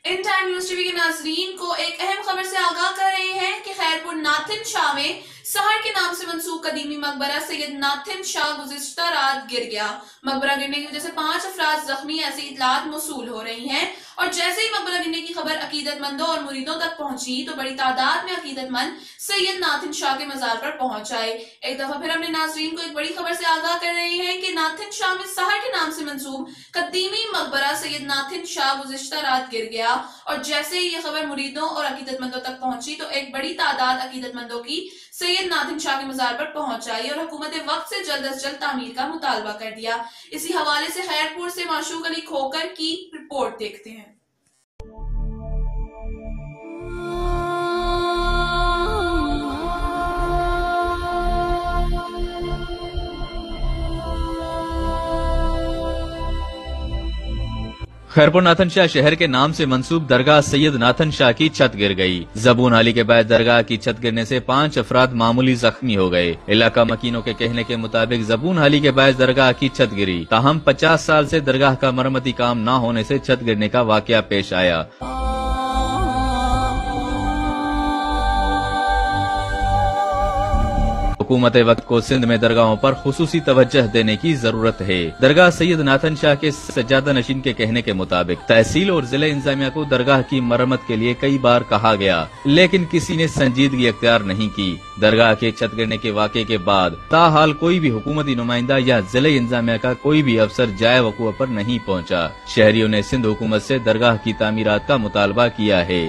In time news T V کے ناظرین کو ایک اہم خبر سے آگاہ کر رہے ہیں کہ خیرپور ناتھن شاہ میں سہر کے نام سے منسوب قدیمی مقبرہ سید ناتھن شاہ گزشتہ رات گر گیا۔ مقبرہ گرنے کی وجہ سے 5 افراد زخمی، ایسی اطلاعات موصول ہو رہی ہیں اور جیسے ہی مقبرہ گرنے کی خبر عقیدت مندوں اور مریدوں تک پہنچی تو بڑی تعداد میں عقیدت مند سید ناتھن شاہ کے مزار پر پہنچ آئے۔ ایک دفعہ پھر اپنے ناظرین کو ایک بڑی خبر سے آگاہ کر رہے ہیں کہ ناتھن شاہ میں سہر کے نام سے منسوب قدیمی مقبرہ سید ناتھن شاہ گزشتہ رات گر گیا اور جیسے ہی یہ خبر مریدوں اور عقیدت مندوں تک پہنچی تو ایک بڑی تعداد عقیدت مندوں کی سید ناتھن شاہ کے مزار پر پہنچ آئی اور حکومت وقت سے جلد از جلد تعمیر کا مطالبہ کر دیا۔ اسی حوالے سے خیرپور سے معشوق علی کھوکر کی رپورٹ دیکھتے ہیں۔ خیرپور ناتھن شاہ شہر کے نام سے منسوب درگاہ سید ناتھن شاہ کی چھت گر گئی۔ زبون علی کے بعد درگاہ کی چھت گرنے سے 5 افراد معمولی زخمی ہو گئے۔ علاقہ مکینوں کے کہنے کے مطابق زبون علی کے بعد درگاہ کی چھت گری، تاہم 50 سال سے درگاہ کا مرمتی کام نہ ہونے سے چھت گرنے کا واقعہ پیش آیا۔ حکومت وقت کو سندھ میں درگاہوں پر خصوصی توجہ دینے کی ضرورت ہے۔ درگاہ سید ناتھن شاہ کے سجادہ نشین کے کہنے کے مطابق تحصیل اور ضلع انتظامیہ کو درگاہ کی مرمت کے لیے کئی بار کہا گیا، لیکن کسی نے سنجیدگی اختیار نہیں کی۔ درگاہ کے چھت گرنے کے واقعے کے بعد تاحال کوئی بھی حکومتی نمائندہ یا ضلع انتظامیہ کا کوئی بھی افسر جائے وقوع پر نہیں پہنچا۔ شہریوں نے سندھ حکومت سے درگاہ کی تعمیرات کا مطالبہ کیا ہے۔